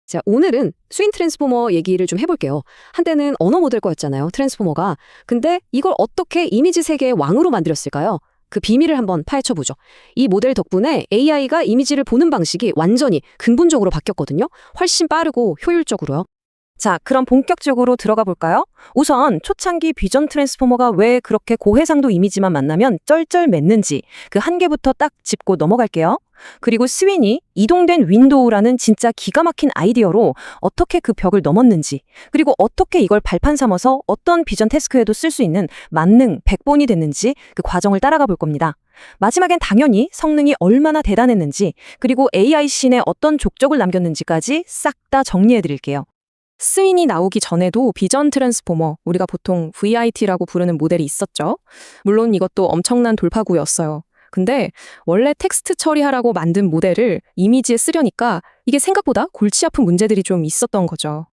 자, 오늘은 스윙 트랜스포머 얘기를 좀 해볼게요. 한때는 언어 모델 거였잖아요, 트랜스포머가. 근데 이걸 어떻게 이미지 세계의 왕으로 만들었을까요? 그 비밀을 한번 파헤쳐보죠. 이 모델 덕분에 AI가 이미지를 보는 방식이 완전히 근본적으로 바뀌었거든요. 훨씬 빠르고 효율적으로요. 자, 그럼 본격적으로 들어가 볼까요? 우선 초창기 비전 트랜스포머가 왜 그렇게 고해상도 이미지만 만나면 쩔쩔 맸는지 그 한계부터 딱 짚고 넘어갈게요. 그리고 스윈이 이동된 윈도우라는 진짜 기가 막힌 아이디어로 어떻게 그 벽을 넘었는지, 그리고 어떻게 이걸 발판 삼아서 어떤 비전 태스크에도 쓸 수 있는 만능, 백본이 됐는지 그 과정을 따라가 볼 겁니다. 마지막엔 당연히 성능이 얼마나 대단했는지, 그리고 AI 씬에 어떤 족적을 남겼는지까지 싹 다 정리해 드릴게요. 스윈이 나오기 전에도 비전 트랜스포머, 우리가 보통 VIT라고 부르는 모델이 있었죠. 물론 이것도 엄청난 돌파구였어요. 근데 원래 텍스트 처리하라고 만든 모델을 이미지에 쓰려니까 이게 생각보다 골치 아픈 문제들이 좀 있었던 거죠.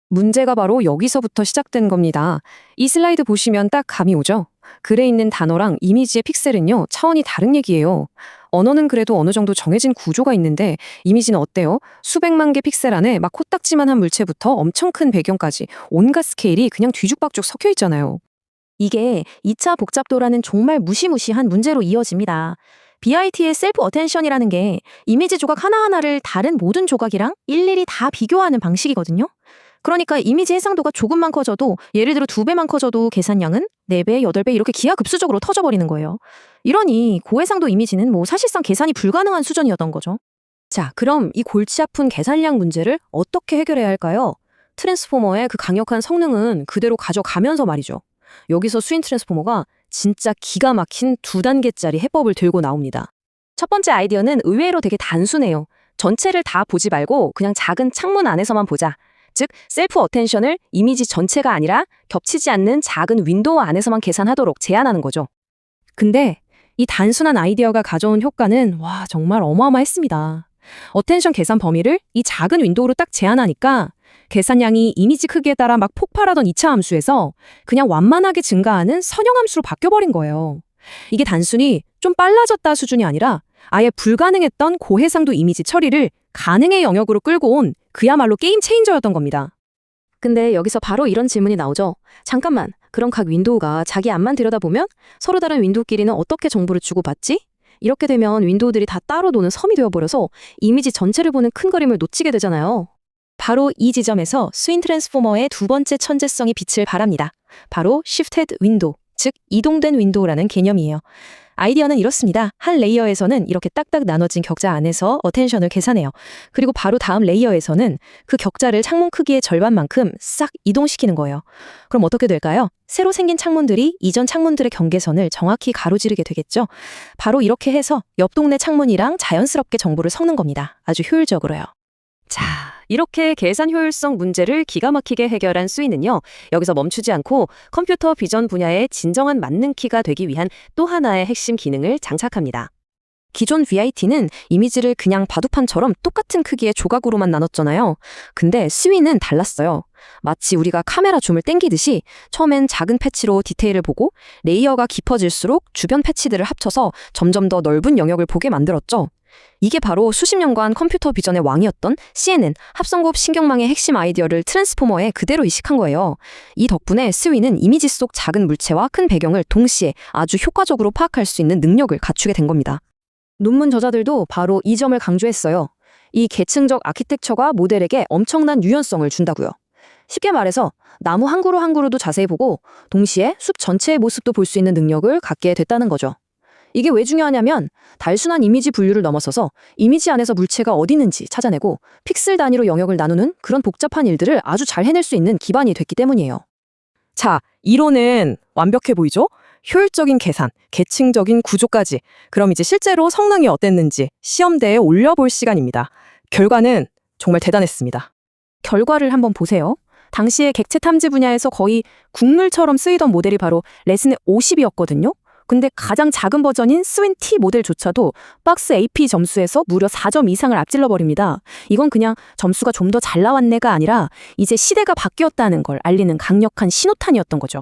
문제가 바로 여기서부터 시작된 겁니다. 이 슬라이드 보시면 딱 감이 오죠? 글에 있는 단어랑 이미지의 픽셀은요, 차원이 다른 얘기예요. 언어는 그래도 어느 정도 정해진 구조가 있는데 이미지는 어때요? 수백만 개 픽셀 안에 막 코딱지만한 물체부터 엄청 큰 배경까지 온갖 스케일이 그냥 뒤죽박죽 섞여 있잖아요. 이게 2차 복잡도라는 정말 무시무시한 문제로 이어집니다. BIT의 셀프 어텐션이라는 게 이미지 조각 하나하나를 다른 모든 조각이랑 일일이 다 비교하는 방식이거든요. 그러니까 이미지 해상도가 조금만 커져도, 예를 들어 2배만 커져도 계산량은 4배, 8배 이렇게 기하급수적으로 터져버리는 거예요. 이러니 고해상도 이미지는 사실상 계산이 불가능한 수준이었던 거죠. 자, 그럼 이 골치 아픈 계산량 문제를 어떻게 해결해야 할까요? 트랜스포머의 그 강력한 성능은 그대로 가져가면서 말이죠. 여기서 스윈 트랜스포머가 진짜 기가 막힌 2단계짜리 해법을 들고 나옵니다. 첫 번째 아이디어는 의외로 되게 단순해요. 전체를 다 보지 말고 그냥 작은 창문 안에서만 보자. 즉, 셀프 어텐션을 이미지 전체가 아니라 겹치지 않는 작은 윈도우 안에서만 계산하도록 제한하는 거죠. 근데 이 단순한 아이디어가 가져온 효과는 정말 어마어마했습니다. 어텐션 계산 범위를 이 작은 윈도우로 딱 제한하니까 계산량이 이미지 크기에 따라 막 폭발하던 2차 함수에서 그냥 완만하게 증가하는 선형 함수로 바뀌어버린 거예요. 이게 단순히 좀 빨라졌다 수준이 아니라 아예 불가능했던 고해상도 이미지 처리를 가능의 영역으로 끌고 온 그야말로 게임 체인저였던 겁니다. 근데 여기서 바로 이런 질문이 나오죠. 잠깐만, 그럼 각 윈도우가 자기 앞만 들여다보면 서로 다른 윈도우끼리는 어떻게 정보를 주고받지? 이렇게 되면 윈도우들이 다 따로 노는 섬이 되어버려서 이미지 전체를 보는 큰 그림을 놓치게 되잖아요. 바로 이 지점에서 스윈 트랜스포머의 두 번째 천재성이 빛을 발합니다. 바로 Shifted Window, 즉 이동된 윈도우라는 개념이에요. 아이디어는 이렇습니다. 한 레이어에서는 이렇게 딱딱 나눠진 격자 안에서 어텐션을 계산해요. 그리고 바로 다음 레이어에서는 그 격자를 창문 크기의 절반만큼 싹 이동시키는 거예요. 그럼 어떻게 될까요? 새로 생긴 창문들이 이전 창문들의 경계선을 정확히 가로지르게 되겠죠. 바로 이렇게 해서 옆 동네 창문이랑 자연스럽게 정보를 섞는 겁니다. 아주 효율적으로요. 자, 이렇게 계산 효율성 문제를 기가 막히게 해결한 스윈은요, 여기서 멈추지 않고 컴퓨터 비전 분야의 진정한 만능키가 되기 위한 또 하나의 핵심 기능을 장착합니다. 기존 VIT는 이미지를 그냥 바둑판처럼 똑같은 크기의 조각으로만 나눴잖아요. 근데 스윈은 달랐어요. 마치 우리가 카메라 줌을 땡기듯이 처음엔 작은 패치로 디테일을 보고 레이어가 깊어질수록 주변 패치들을 합쳐서 점점 더 넓은 영역을 보게 만들었죠. 이게 바로 수십 년간 컴퓨터 비전의 왕이었던 CNN, 합성곱 신경망의 핵심 아이디어를 트랜스포머에 그대로 이식한 거예요. 이 덕분에 스윈은 이미지 속 작은 물체와 큰 배경을 동시에 아주 효과적으로 파악할 수 있는 능력을 갖추게 된 겁니다. 논문 저자들도 바로 이 점을 강조했어요. 이 계층적 아키텍처가 모델에게 엄청난 유연성을 준다고요. 쉽게 말해서 나무 한 그루 한 그루도 자세히 보고 동시에 숲 전체의 모습도 볼 수 있는 능력을 갖게 됐다는 거죠. 이게 왜 중요하냐면 단순한 이미지 분류를 넘어서서 이미지 안에서 물체가 어디 있는지 찾아내고 픽셀 단위로 영역을 나누는 그런 복잡한 일들을 아주 잘 해낼 수 있는 기반이 됐기 때문이에요. 자, 이론은 완벽해 보이죠? 효율적인 계산, 계층적인 구조까지. 그럼 이제 실제로 성능이 어땠는지 시험대에 올려볼 시간입니다. 결과는 정말 대단했습니다. 결과를 한번 보세요. 당시에 객체 탐지 분야에서 거의 국룰처럼 쓰이던 모델이 바로 레슨의 50이었거든요. 근데 가장 작은 버전인 스윈 T 모델조차도 박스 AP 점수에서 무려 4점 이상을 앞질러 버립니다. 이건 그냥 점수가 좀 더 잘 나왔네가 아니라 이제 시대가 바뀌었다는 걸 알리는 강력한 신호탄이었던 거죠.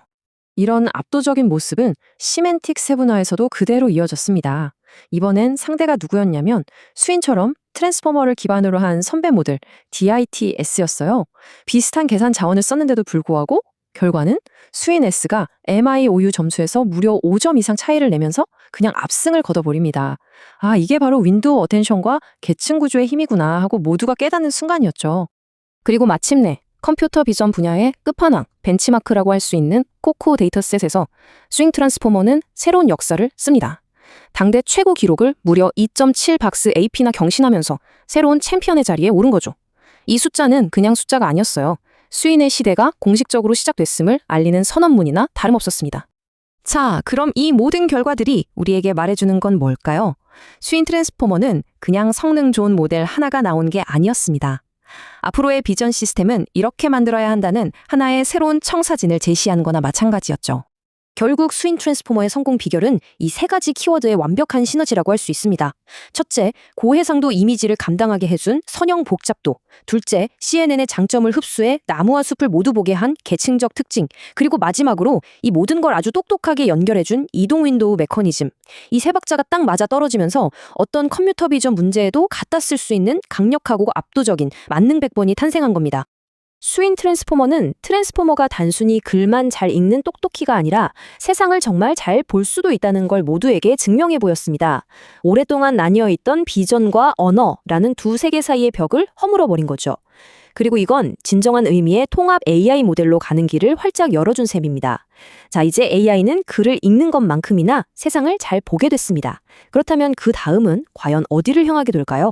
이런 압도적인 모습은 시멘틱 세분화에서도 그대로 이어졌습니다. 이번엔 상대가 누구였냐면 스윈처럼 트랜스포머를 기반으로 한 선배 모델 DIT-S였어요. 비슷한 계산 자원을 썼는데도 불구하고 결과는 스윈 S가 MIOU 점수에서 무려 5점 이상 차이를 내면서 그냥 압승을 거둬버립니다. 아, 이게 바로 윈도우 어텐션과 계층 구조의 힘이구나 하고 모두가 깨닫는 순간이었죠. 그리고 마침내 컴퓨터 비전 분야의 끝판왕, 벤치마크라고 할 수 있는 코코 데이터셋에서 스윙 트랜스포머는 새로운 역사를 씁니다. 당대 최고 기록을 무려 2.7 박스 AP나 경신하면서 새로운 챔피언의 자리에 오른 거죠. 이 숫자는 그냥 숫자가 아니었어요. 스윈의 시대가 공식적으로 시작됐음을 알리는 선언문이나 다름없었습니다. 자, 그럼 이 모든 결과들이 우리에게 말해주는 건 뭘까요? 스윈 트랜스포머는 그냥 성능 좋은 모델 하나가 나온 게 아니었습니다. 앞으로의 비전 시스템은 이렇게 만들어야 한다는 하나의 새로운 청사진을 제시한 거나 마찬가지였죠. 결국 스윈 트랜스포머의 성공 비결은 이 세 가지 키워드의 완벽한 시너지라고 할 수 있습니다. 첫째, 고해상도 이미지를 감당하게 해준 선형 복잡도. 둘째, CNN의 장점을 흡수해 나무와 숲을 모두 보게 한 계층적 특징. 그리고 마지막으로 이 모든 걸 아주 똑똑하게 연결해준 이동 윈도우 메커니즘. 이 세 박자가 딱 맞아 떨어지면서 어떤 컴퓨터 비전 문제에도 갖다 쓸 수 있는 강력하고 압도적인 만능 백번이 탄생한 겁니다. 스윈 트랜스포머는 트랜스포머가 단순히 글만 잘 읽는 똑똑히가 아니라 세상을 정말 잘 볼 수도 있다는 걸 모두에게 증명해 보였습니다. 오랫동안 나뉘어 있던 비전과 언어라는 두 세계 사이의 벽을 허물어버린 거죠. 그리고 이건 진정한 의미의 통합 AI 모델로 가는 길을 활짝 열어준 셈입니다. 자, 이제 AI는 글을 읽는 것만큼이나 세상을 잘 보게 됐습니다. 그렇다면 그 다음은 과연 어디를 향하게 될까요?